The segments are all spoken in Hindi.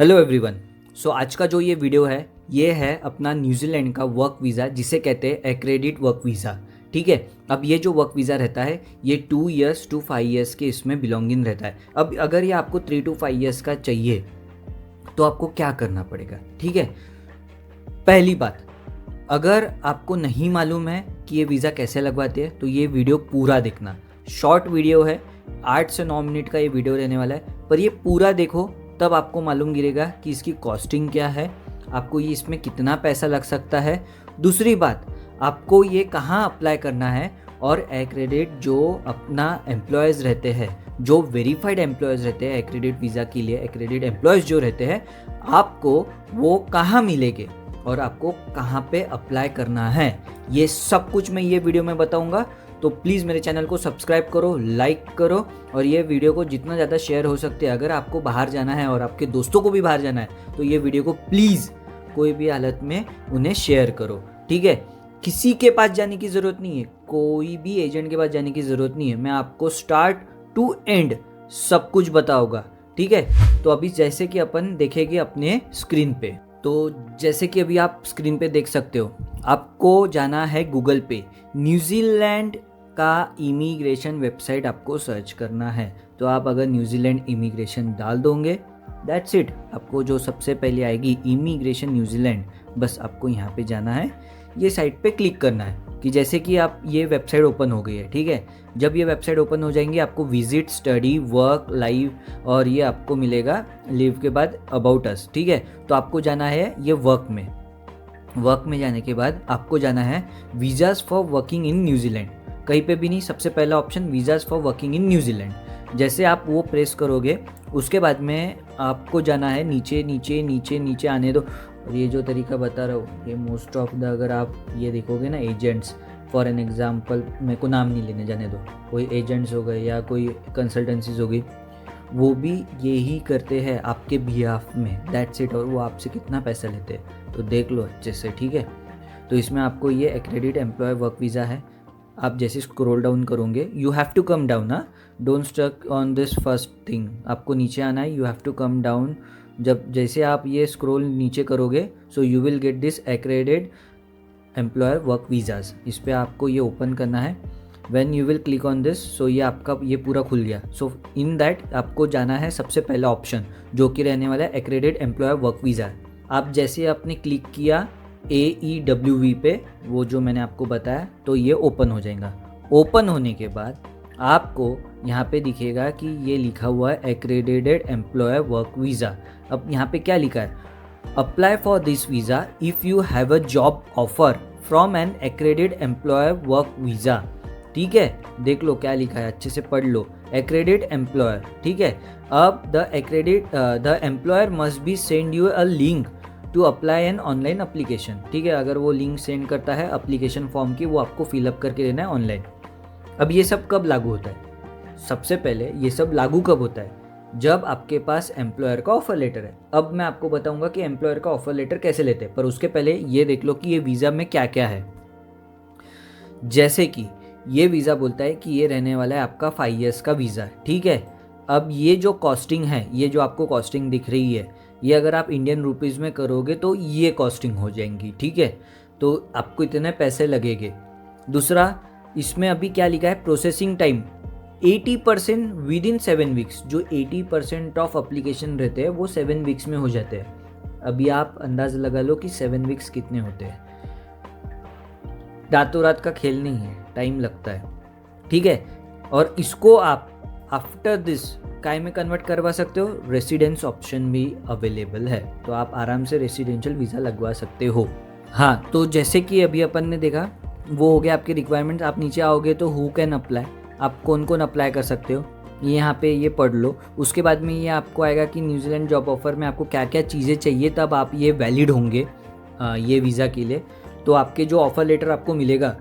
Hello everyone. सो आज का जो ये वीडियो है ये है अपना न्यूजीलैंड का वर्क वीज़ा जिसे कहते हैं एक्रेडिट वर्क वीज़ा। ठीक है, अब ये जो वर्क वीज़ा रहता है ये 2 ईयर्स टू 5 ईयर्स के इसमें बिलोंगिंग रहता है। अब अगर ये आपको 3 to 5 ईयर्स का चाहिए तो आपको क्या करना पड़ेगा। ठीक है, पहली बात, अगर आपको नहीं मालूम है कि ये वीज़ा कैसे लगवाते हैं तो ये वीडियो पूरा देखना। शॉर्ट वीडियो है, 8 से 9 मिनट का ये वीडियो रहने वाला है, पर ये पूरा देखो तब आपको मालूम गिरेगा कि इसकी कॉस्टिंग क्या है, आपको ये इसमें कितना पैसा लग सकता है। दूसरी बात, आपको ये कहाँ अप्लाई करना है और एक्रेडिट जो अपना एम्प्लॉयज़ रहते हैं, जो वेरीफाइड एम्प्लॉयज़ रहते हैं एक्रेडिट वीज़ा के लिए, एक्रेडिट एम्प्लॉयज़ जो रहते हैं आपको वो कहाँ मिलेंगे और आपको कहाँ पे अप्लाई करना है, ये सब कुछ मैं ये वीडियो में बताऊंगा। तो प्लीज़ मेरे चैनल को सब्सक्राइब करो, लाइक करो और ये वीडियो को जितना ज़्यादा शेयर हो सकते हैं। अगर आपको बाहर जाना है और आपके दोस्तों को भी बाहर जाना है तो ये वीडियो को प्लीज़ कोई भी हालत में उन्हें शेयर करो। ठीक है, किसी के पास जाने की ज़रूरत नहीं है, कोई भी एजेंट के पास जाने की ज़रूरत नहीं है, मैं आपको स्टार्ट टू एंड सब कुछ बताऊँगा। ठीक है, तो अभी जैसे कि अपन देखेंगे अपने स्क्रीन पे, तो जैसे कि अभी आप स्क्रीन पे देख सकते हो, आपको जाना है गूगल पे, न्यूजीलैंड का इमिग्रेशन वेबसाइट आपको सर्च करना है। तो आप अगर न्यूजीलैंड इमिग्रेशन डाल दोगे, दैट्स इट, आपको जो सबसे पहले आएगी इमिग्रेशन न्यूजीलैंड, बस आपको यहाँ पे जाना है, ये साइट पे क्लिक करना है कि जैसे कि आप ये वेबसाइट ओपन हो गई है। ठीक है, जब ये वेबसाइट ओपन हो जाएंगी आपको विजिट, स्टडी, वर्क, लाइव और ये आपको मिलेगा लिव के बाद अबाउट अस। ठीक है, तो आपको जाना है ये वर्क में जाने के बाद आपको जाना है visas for working in New Zealand, कहीं पे भी नहीं, सबसे पहला option visas for working in New Zealand. जैसे आप वो प्रेस करोगे उसके बाद में आपको जाना है नीचे नीचे नीचे नीचे आने दो। और ये जो तरीका बता रहा हूँ ये मोस्ट ऑफ द, अगर आप ये देखोगे ना एजेंट्स, फॉर एन एग्जांपल, मेरे को नाम नहीं लेने जाने दो, कोई एजेंट्स हो गए या कोई कंसल्टेंसीज हो गई, वो भी यही करते हैं आपके बिहाफ में, दैट्स इट। और वो आपसे कितना पैसा लेते हैं तो देख लो अच्छे से। ठीक है, तो इसमें आपको ये एक्रेडिट एम्प्लॉय वर्क वीज़ा है। आप जैसे स्क्रॉल डाउन करोगे, you have to come down, don't stuck on this first thing, आपको नीचे आना है, you have to come down. जब जैसे आप ये स्क्रॉल नीचे करोगे so you will get this accredit employer work visas, इस पर आपको ये ओपन करना है। When you will click on this so ये आपका ये पूरा खुल गया। सो इन दैट आपको जाना है सबसे पहला ऑप्शन जो कि रहने वाला है एक्रेडिट एम्प्लॉयर वर्क वीज़ा। आप जैसे आपने क्लिक किया AEWV पे, वो जो मैंने आपको बताया, तो ये ओपन हो जाएगा। ओपन होने के बाद आपको यहाँ पे दिखेगा कि ये लिखा हुआ है एक्रेडिटेड एम्प्लॉयर वर्क वीज़ा। अब यहाँ पे क्या लिखा है, apply for this visa if you have a job offer from an accredit employer work visa. ठीक है, देख लो क्या लिखा है, अच्छे से पढ़ लो, एक्रेडिट एम्प्लॉयर। ठीक है, अब the employer must be send you a link to apply an online application. ठीक है, अगर वो लिंक सेंड करता है अप्लीकेशन फॉर्म की, वो आपको फिलअप करके देना है ऑनलाइन। अब ये सब कब लागू होता है, सबसे पहले ये सब लागू कब होता है, जब आपके पास एम्प्लॉयर का ऑफर लेटर है। अब मैं आपको बताऊंगा कि एम्प्लॉयर का ऑफर लेटर कैसे लेते हैं, पर उसके पहले ये देख लो कि ये वीज़ा में क्या क्या है। जैसे कि ये वीज़ा बोलता है कि ये रहने वाला है आपका 5 ईयर्स का वीज़ा। ठीक है, अब ये जो कॉस्टिंग है, ये जो आपको कॉस्टिंग दिख रही है, ये अगर आप इंडियन रुपीज़ में करोगे तो ये कॉस्टिंग हो जाएंगी। ठीक है, तो आपको इतने पैसे लगेंगे। दूसरा, इसमें अभी क्या लिखा है, processing time 80% with in 7 weeks. जो 80% ऑफ अप्लीकेशन रहते हैं वो 7 वीक्स में हो जाते हैं। अभी आप अंदाज़ लगा लो कि 7 वीक्स कितने होते हैं, रातों रात का खेल नहीं है, टाइम लगता है। ठीक है, और इसको आप आफ्टर दिस काय में कन्वर्ट करवा सकते हो, रेसिडेंस ऑप्शन भी अवेलेबल है, तो आप आराम से रेसिडेंशियल वीज़ा लगवा सकते हो। हाँ, तो जैसे कि अभी अपन ने देखा वो हो गया आपके रिक्वायरमेंट्स। आप नीचे आओगे तो हु कैन अप्लाई, आप कौन कौन अप्लाई कर सकते हो ये यहाँ पे ये पढ़ लो। उसके बाद में ये आपको आएगा कि न्यूजीलैंड जॉब ऑफर में आपको क्या क्या चीज़ें चाहिए, तब आप ये वैलिड होंगे ये वीज़ा के लिए। तो आपके जो ऑफर लेटर आपको मिलेगा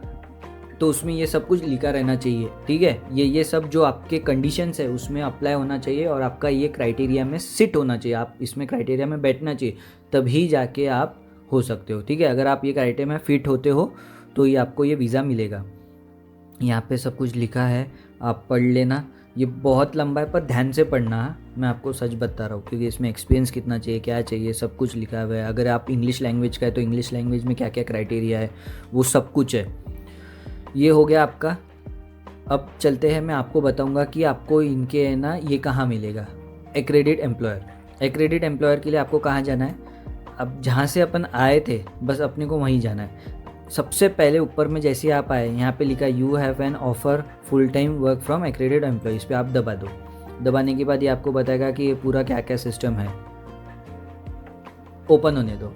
तो उसमें ये सब कुछ लिखा रहना चाहिए। ठीक है, ये सब जो आपके कंडीशंस है उसमें अप्लाई होना चाहिए और आपका ये क्राइटेरिया में सिट होना चाहिए, आप इसमें क्राइटेरिया में बैठना चाहिए, तभी जाके आप हो सकते हो। ठीक है, अगर आप ये क्राइटेरिया में फिट होते हो तो ये आपको ये वीज़ा मिलेगा। यहाँ पे सब कुछ लिखा है, आप पढ़ लेना। ये बहुत लंबा है पर ध्यान से पढ़ना है, मैं आपको सच बता रहा हूँ, क्योंकि इसमें एक्सपीरियंस कितना चाहिए, क्या चाहिए, सब कुछ लिखा हुआ है। अगर आप इंग्लिश लैंग्वेज का है तो इंग्लिश लैंग्वेज में क्या क्या क्राइटेरिया है वो सब कुछ है। ये हो गया आपका। अब चलते हैं, मैं आपको बताऊंगा कि आपको इनके है ना ये कहाँ मिलेगा, एक्रेडिट एम्प्लॉयर। एक्रेडिट एम्प्लॉयर के लिए आपको कहाँ जाना है, अब जहाँ से अपन आए थे बस अपने को वहीं जाना है। सबसे पहले ऊपर में जैसे आप आए यहाँ पे लिखा you have an offer full time work from accredit employ, इस पर आप दबा दो। दबाने के बाद ये आपको बताएगा कि ये पूरा क्या क्या सिस्टम है, ओपन होने दो।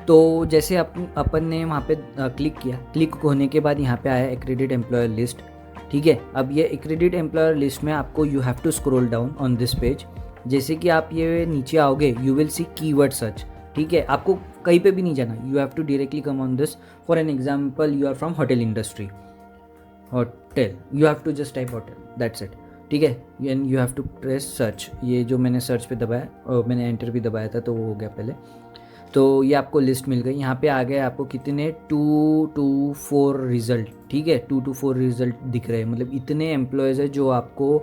तो जैसे अपन ने वहाँ पे क्लिक किया, क्लिक होने के बाद यहाँ पे आया एक्रेडिट एम्प्लॉयर लिस्ट। ठीक है, अब ये एक्रेडिट एम्प्लॉयर लिस्ट में आपको you have to scroll down on this page. जैसे कि आप ये नीचे आओगे you will see keyword search. ठीक है, आपको कहीं पे भी नहीं जाना, you have to directly come on this. For an example you are from hotel industry, hotel, you have to just type hotel, that's it. ठीक है, and you have to press search. ये जो मैंने सर्च पे दबाया और मैंने एंटर भी दबाया था तो वो हो गया पहले। तो ये आपको लिस्ट मिल गई। यहाँ पे आ गए आपको कितने 2 to 4 रिज़ल्ट। ठीक है, 2 to 4 रिज़ल्ट दिख रहे हैं, मतलब इतने एम्प्लॉयज़ है जो आपको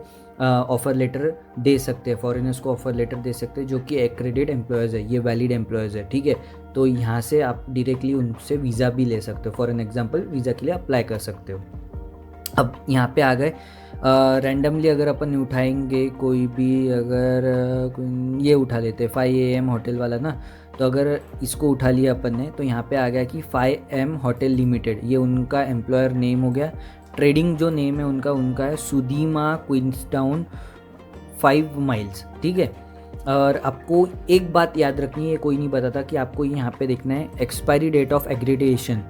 ऑफ़र लेटर दे सकते हैं, फॉरेनर्स को ऑफ़र लेटर दे सकते हैं जो कि एक्रेडिट एम्प्लॉयज़ है, ये वैलिड एम्प्लॉयज़ है। ठीक है, तो यहाँ से आप डायरेक्टली उनसे वीज़ा भी ले सकते हो, फॉर एन एग्जांपल वीज़ा के लिए अप्लाई कर सकते हो। अब यहाँ पे आ गए रैंडमली अगर अपन उठाएंगे कोई भी, अगर ये उठा लेते 5 AM होटल वाला ना, तो अगर इसको उठा लिया अपन ने तो यहाँ पे आ गया कि 5M होटल लिमिटेड, ये उनका एम्प्लॉयर नेम हो गया। ट्रेडिंग जो नेम है उनका है सुदीमा क्वींसटाउन 5 माइल्स। ठीक है, और आपको एक बात याद रखनी है, कोई नहीं बताता, कि आपको यहाँ पे देखना है एक्सपायरी डेट ऑफ एक्रेडिटेशन।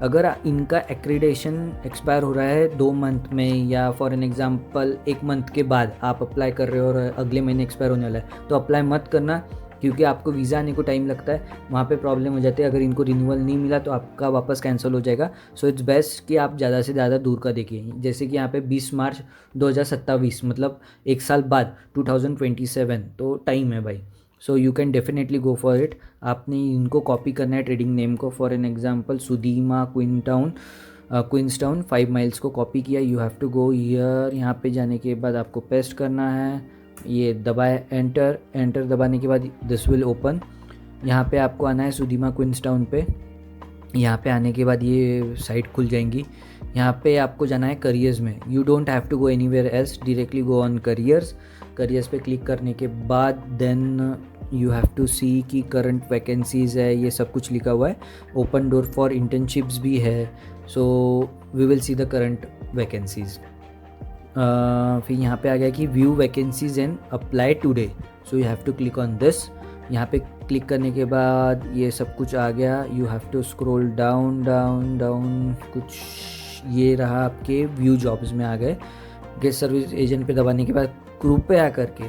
अगर इनका एक्रेडिटेशन एक्सपायर हो रहा है 2 मंथ में, या फॉर एन एग्जांपल 1 मंथ के बाद आप अप्लाई कर रहे हो और अगले महीने एक्सपायर होने वाला है, तो अप्लाई मत करना, क्योंकि आपको वीज़ा आने को टाइम लगता है, वहाँ पे प्रॉब्लम हो जाती है। अगर इनको रिन्यूअल नहीं मिला तो आपका वापस कैंसिल हो जाएगा। सो इट्स बेस्ट कि आप ज़्यादा से ज़्यादा दूर का देखिए। जैसे कि यहाँ पे 20 मार्च 2027, मतलब 1 साल बाद 2027, तो टाइम है भाई। So you can definitely go for it. आपने इनको कॉपी करना है ट्रेडिंग नेम को, for an example Sudima Queenstown 5 miles को कॉपी किया। You have to go here, यहाँ पे जाने के बाद आपको पेस्ट करना है, ये दबाए एंटर दबाने के बाद दिस विल ओपन। यहाँ पे आपको आना है सुदीमा क्वींसटाउन पे। यहाँ पे आने के बाद ये साइट खुल जाएंगी। यहाँ पे आपको जाना है करियर्स में, you don't have to go anywhere else, directly go on careers. Careers पे क्लिक करने के बाद then you have to see कि करंट वैकेंसीज़ है, ये सब कुछ लिखा हुआ है। ओपन डोर फॉर इंटर्नशिप्स भी है, so we will see the current vacancies. फिर यहाँ पे आ गया कि view vacancies and apply today, so you have to click on this. यहाँ पे क्लिक करने के बाद ये सब कुछ आ गया। You have to scroll down down down, कुछ ये रहा, आपके व्यू जॉब्स में आ गए। गेस्ट सर्विस एजेंट पे दबाने के बाद कृपया करके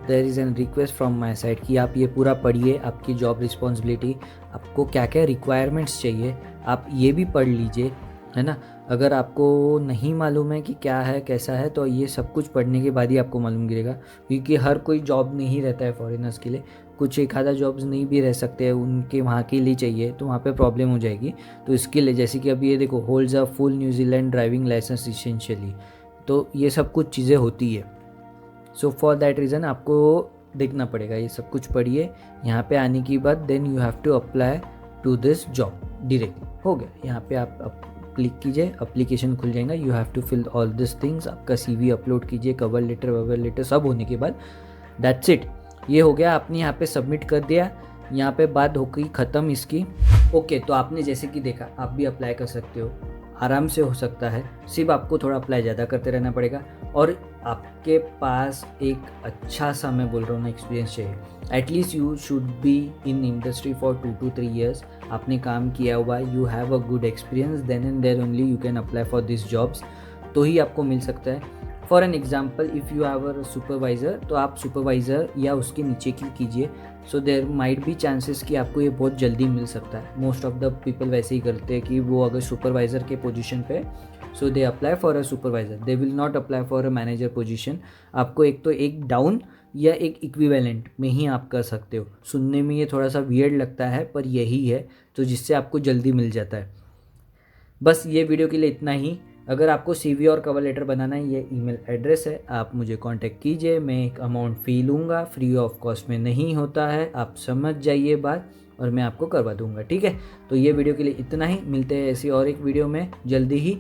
there is an request from my side कि आप ये पूरा पढ़िए, आपकी जॉब रिस्पॉन्सिबिलिटी, आपको क्या क्या रिक्वायरमेंट्स चाहिए आप ये भी पढ़ लीजिए, है ना। अगर आपको नहीं मालूम है कि क्या है कैसा है, तो ये सब कुछ पढ़ने के बाद ही आपको मालूम गिरेगा, क्योंकि हर कोई जॉब नहीं रहता है फॉरेनर्स के लिए, कुछ एक आधा जॉब्स नहीं भी रह सकते हैं, उनके वहाँ के लिए चाहिए तो वहाँ पे प्रॉब्लम हो जाएगी। तो इसके लिए जैसे कि अभी ये देखो, holds a full New Zealand driving licence essentially, तो ये सब कुछ चीज़ें होती है। सो फॉर दैट रीज़न आपको देखना पड़ेगा, ये सब कुछ पढ़िए। यहाँ पे आने के बाद then you have to apply to this job directly, हो गया। यहाँ पे आप क्लिक कीजिए, एप्लीकेशन खुल जाएगा। You have to fill all this things, आपका CV अपलोड कीजिए, कवर लेटर सब होने के बाद दैट्स इट, ये हो गया। आपने यहाँ पे सबमिट कर दिया, यहाँ पे बात हो गई ख़त्म इसकी। ओके, तो आपने जैसे कि देखा, आप भी अप्लाई कर सकते हो, आराम से हो सकता है, सिर्फ आपको थोड़ा अप्लाई ज़्यादा करते रहना पड़ेगा, और आपके पास एक अच्छा सा, मैं बोल रहा हूँ ना, एक्सपीरियंस चाहिए। At least you should be in industry for 2 to 3 years, आपने काम किया हुआ, you have a good experience, then and there only you can apply for this jobs, तो ही आपको मिल सकता है। For an example, if you have a supervisor, तो आप सुपरवाइज़र या उसके नीचे क्लिक कीजिए, so there might be chances कि आपको ये बहुत जल्दी मिल सकता है। मोस्ट ऑफ द पीपल वैसे ही करते हैं कि वो अगर सुपरवाइज़र के पोजीशन पे, so they apply for a supervisor, they will not apply for a manager position. आपको एक तो एक डाउन या एक इक्विवेलेंट में ही आप कर सकते हो। सुनने में ये थोड़ा सा वियर्ड लगता है, पर यही है, तो जिससे आपको जल्दी मिल जाता है। बस ये वीडियो के लिए इतना ही। अगर आपको CV और कवर लेटर बनाना है, ये ईमेल एड्रेस है, आप मुझे कांटेक्ट कीजिए। मैं एक अमाउंट फ़ी लूँगा, फ्री ऑफ कॉस्ट में नहीं होता है, आप समझ जाइए बात, और मैं आपको करवा दूँगा, ठीक है। तो ये वीडियो के लिए इतना ही, मिलते हैं ऐसी और एक वीडियो में जल्दी ही।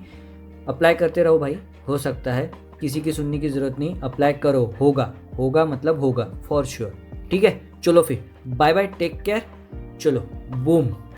अप्लाई करते रहो भाई, हो सकता है, किसी की सुनने की ज़रूरत नहीं, अप्लाई करो, होगा होगा मतलब होगा फॉर श्योर, ठीक है। चलो फिर, बाय बाय, टेक केयर, चलो बूम।